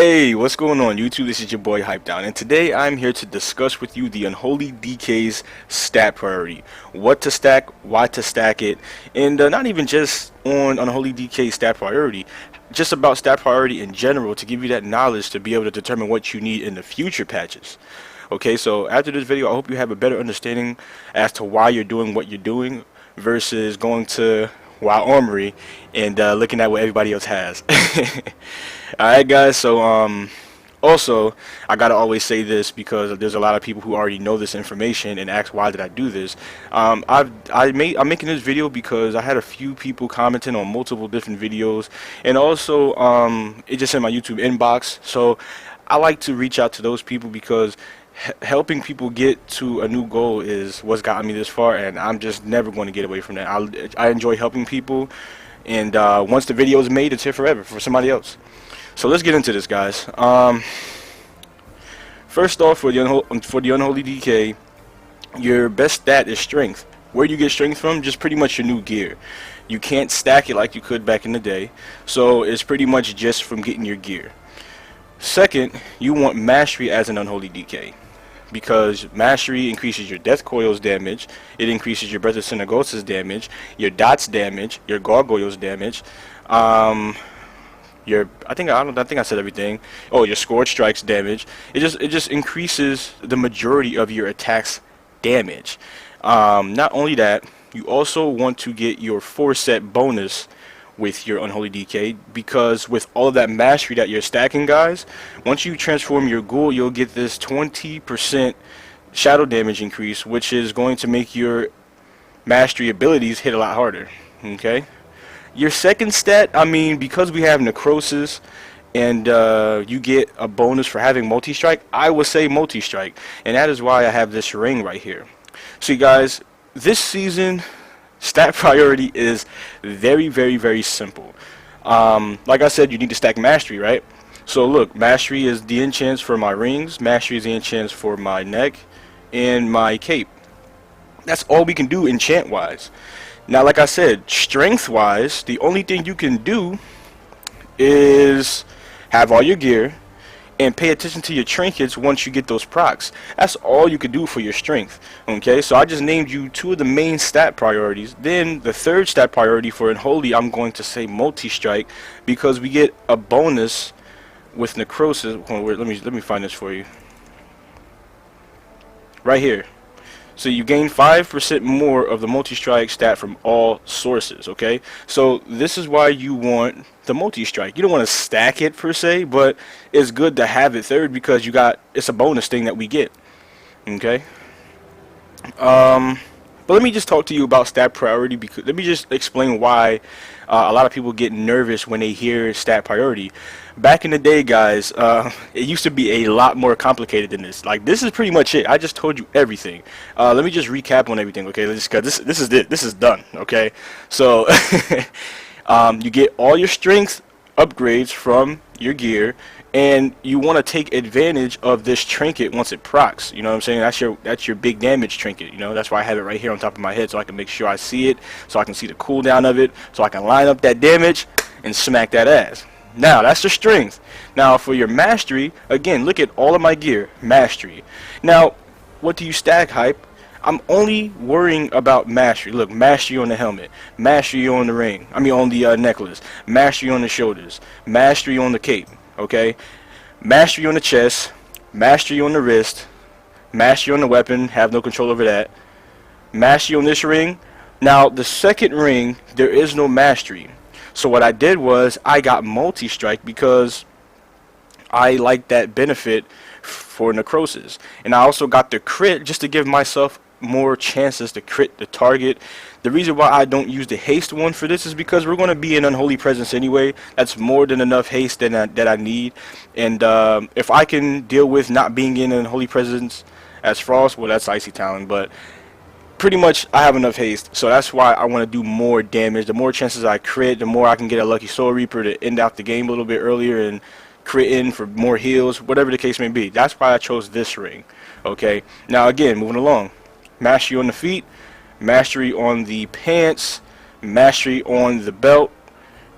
Hey, what's going on YouTube? This is your boy Hype Down, and today I'm here to discuss with you the Unholy DK's stat priority. What to stack, why to stack it, and not even just on Unholy DK's stat priority, just about stat priority in general to give you that knowledge to be able to determine what you need in the future patches. Okay, so after this video, I hope you have a better understanding as to why you're doing what you're doing versus going to WoW Armory and looking at what everybody else has. Alright guys, so also I gotta always say this because there's a lot of people who already know this information and ask why did I do this. I'm making this video because I had a few people commenting on multiple different videos, and also it just in my YouTube inbox, so I like to reach out to those people because helping people get to a new goal is what's gotten me this far, and I'm just never going to get away from that. I enjoy helping people, and once the video is made, it's here forever for somebody else. So let's get into this, guys. First off, for the Unholy DK, your best stat is strength. Where do you get strength from? Just pretty much your new gear. You can't stack it like you could back in the day, so it's pretty much just from getting your gear. Second, you want mastery as an Unholy DK, because mastery increases your death coils damage, it increases your breath of Synagogue's damage, your dots damage, your gargoyles damage, I think I said everything. Oh, your scored strikes damage. It just increases the majority of your attacks damage. Not only that, you also want to get your 4-set bonus with your Unholy DK, because with all of that mastery that you're stacking, guys, once you transform your ghoul, you'll get this 20% shadow damage increase, which is going to make your mastery abilities hit a lot harder. Okay, your second stat, I mean, because we have necrosis and you get a bonus for having multi-strike, I would say multi-strike, and that is why I have this ring right here. See guys, this season stat priority is very simple. Like I said, you need to stack mastery, right? So look, mastery is the enchants for my rings, mastery is the enchants for my neck and my cape. That's all we can do enchant wise. Now like I said, strength wise, the only thing you can do is have all your gear and pay attention to your trinkets once you get those procs. That's all you can do for your strength. Okay, so I just named you two of the main stat priorities. Then the third stat priority for Unholy, I'm going to say multi-strike, because we get a bonus with necrosis. Hold on, let me find this for you. Right here. So you gain 5% more of the multi-strike stat from all sources, okay? So this is why you want the multi-strike. You don't want to stack it per se, but it's good to have it third because it's a bonus thing that we get, okay? But let me just talk to you about stat priority, because let me just explain why a lot of people get nervous when they hear stat priority. Back in the day, guys, it used to be a lot more complicated than this. Like, this is pretty much it. I just told you everything. Let me just recap on everything, okay? This is it. This is done, okay? So you get all your strength upgrades from your gear, and you want to take advantage of this trinket once it procs. You know what I'm saying? That's your big damage trinket. You know, that's why I have it right here on top of my head, so I can make sure I see it, so I can see the cooldown of it, so I can line up that damage and smack that ass. Now that's the strength. Now for your mastery, again, look at all of my gear, mastery. Now what do you stack, Hype? I'm only worrying about mastery. Look, mastery on the helmet, mastery on the ring, on the necklace, mastery on the shoulders, mastery on the cape, okay? Mastery on the chest, mastery on the wrist, mastery on the weapon, have no control over that, mastery on this ring. Now the second ring, there is no mastery. So what I did was I got multi-strike because I like that benefit for necrosis, and I also got the crit just to give myself more chances to crit the target. The reason why I don't use the haste one for this is because we're going to be in Unholy Presence anyway. That's more than enough haste that I need, and if I can deal with not being in Unholy Presence as Frost, well, that's Icy Talon, but pretty much I have enough haste, so that's why I want to do more damage. The more chances I crit, the more I can get a Lucky Soul Reaper to end out the game a little bit earlier and crit in for more heals, whatever the case may be. That's why I chose this ring. Okay, now again, moving along, mastery on the feet, mastery on the pants, mastery on the belt,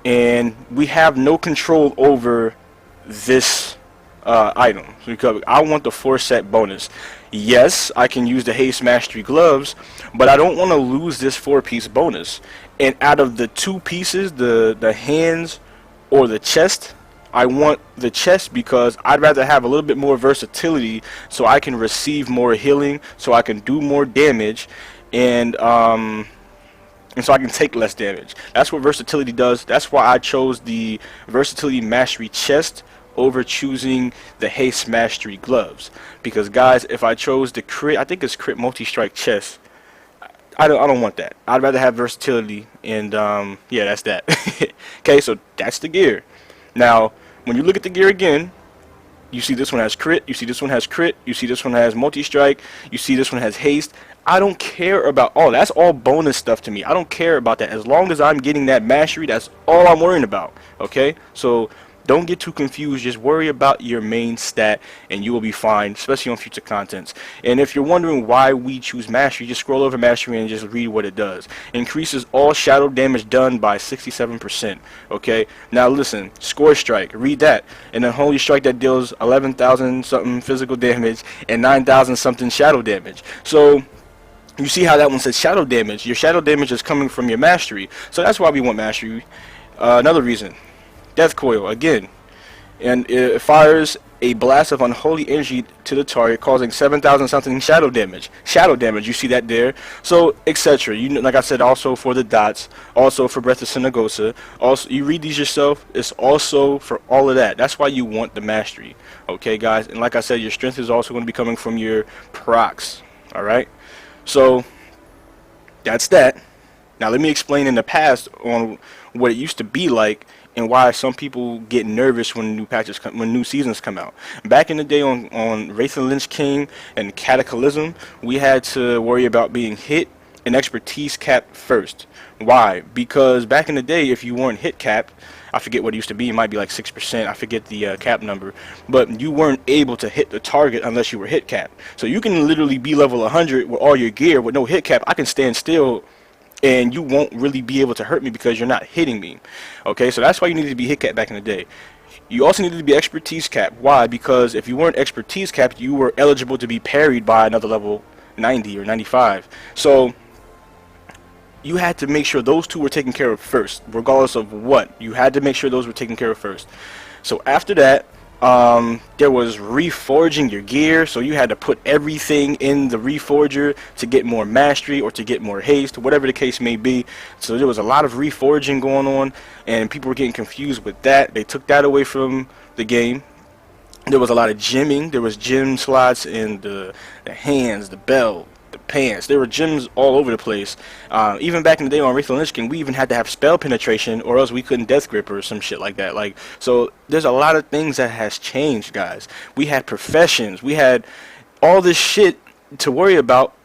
and we have no control over this item, because I want the 4-set bonus. Yes, I can use the Haste Mastery gloves, but I don't want to lose this 4-piece bonus. And out of the 2 pieces, the hands or the chest, I want the chest because I'd rather have a little bit more versatility so I can receive more healing, so I can do more damage, and so I can take less damage. That's what versatility does. That's why I chose the Versatility Mastery chest over choosing the Haste Mastery gloves. Because guys, if I chose the crit, I think it's crit multi-strike chest, I don't want that. I'd rather have versatility, and yeah, that's that. Okay, so that's the gear. Now, when you look at the gear again, you see this one has crit, you see this one has crit, you see this one has multi-strike, you see this one has haste. I don't care about all that's all bonus stuff to me. I don't care about that. As long as I'm getting that mastery, that's all I'm worrying about. Okay, so don't get too confused. Just worry about your main stat and you will be fine, especially on future contents. And if you're wondering why we choose mastery, just scroll over mastery and just read what it does. Increases all shadow damage done by 67%. Okay, now listen, score strike, read that. And Unholy strike that deals 11,000 something physical damage and 9,000 something shadow damage. So you see how that one says shadow damage. Your shadow damage is coming from your mastery, so that's why we want mastery. Another reason, Death Coil again, and it fires a blast of unholy energy to the target, causing 7,000 something shadow damage. Shadow damage, you see that there. So etc. You know, like I said, also for the dots, also for Breath of Sinagosa. Also, you read these yourself. It's also for all of that. That's why you want the mastery. Okay, guys. And like I said, your strength is also going to be coming from your procs. All right. So that's that. Now let me explain in the past on what it used to be like and why some people get nervous when new patches come, when new seasons come out. Back in the day on Wraith and Lynch King and Cataclysm, we had to worry about being hit and expertise capped first. Why? Because back in the day, if you weren't hit capped, I forget what it used to be, it might be like 6%, I forget the cap number, but you weren't able to hit the target unless you were hit capped. So you can literally be level 100 with all your gear with no hit cap. I can stand still and you won't really be able to hurt me because you're not hitting me. Okay, so that's why you needed to be hit capped back in the day. You also needed to be expertise capped. Why? Because if you weren't expertise capped, you were eligible to be parried by another level 90 or 95. So you had to make sure those two were taken care of first, regardless of what. You had to make sure those were taken care of first. So after that, there was reforging your gear, so you had to put everything in the reforger to get more mastery or to get more haste, whatever the case may be. So there was a lot of reforging going on, and people were getting confused with that. They took that away from the game. There was a lot of gymming. There was gym slots in the hands, the belt, the pants. There were gyms all over the place. Even back in the day on Wraith and Lynch King, we even had to have spell penetration or else we couldn't death grip or some shit like that. Like, so there's a lot of things that has changed, guys. We had professions. We had all this shit to worry about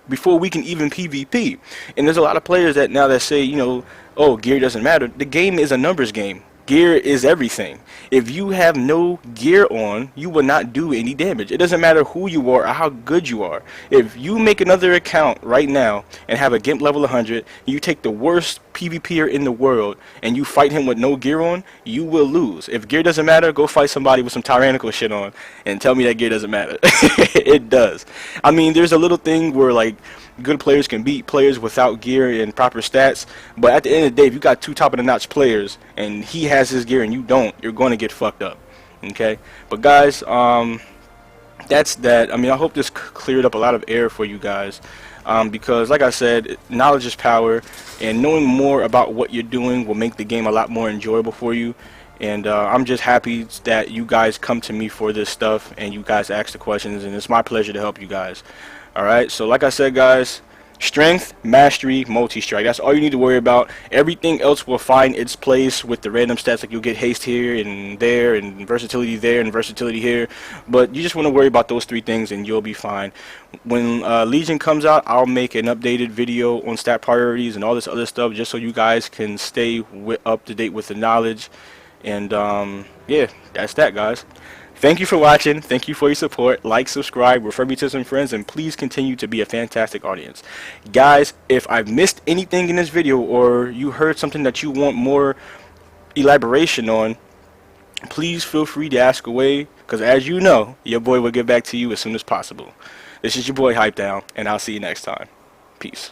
before we can even PvP. And there's a lot of players that now that say, you know, oh, gear doesn't matter. The game is a numbers game. Gear is everything. If you have no gear on, you will not do any damage. It doesn't matter who you are or how good you are. If you make another account right now and have a Gimp level 100, you take the worst PvPer in the world and you fight him with no gear on, you will lose. If gear doesn't matter, go fight somebody with some tyrannical shit on and tell me that gear doesn't matter. It does. I mean, there's a little thing where like good players can beat players without gear and proper stats, but at the end of the day, if you got two top of the notch players and he has his gear and you don't, you're going to get fucked up. Okay, but guys, that's that. I mean, I hope this cleared up a lot of air for you guys, because like I said, knowledge is power, and knowing more about what you're doing will make the game a lot more enjoyable for you. And I'm just happy that you guys come to me for this stuff and you guys ask the questions, and it's my pleasure to help you guys. Alright, so like I said, guys, strength, mastery, multi-strike. That's all you need to worry about. Everything else will find its place with the random stats, like you'll get haste here and there and versatility there and versatility here. But you just want to worry about those three things and you'll be fine. When Legion comes out, I'll make an updated video on stat priorities and all this other stuff just so you guys can stay up to date with the knowledge. And yeah, that's that, guys. Thank you for watching. Thank you for your support. Like, subscribe, refer me to some friends, and please continue to be a fantastic audience. Guys, if I've missed anything in this video or you heard something that you want more elaboration on, please feel free to ask away, because as you know, your boy will get back to you as soon as possible. This is your boy Hype Down, and I'll see you next time. Peace.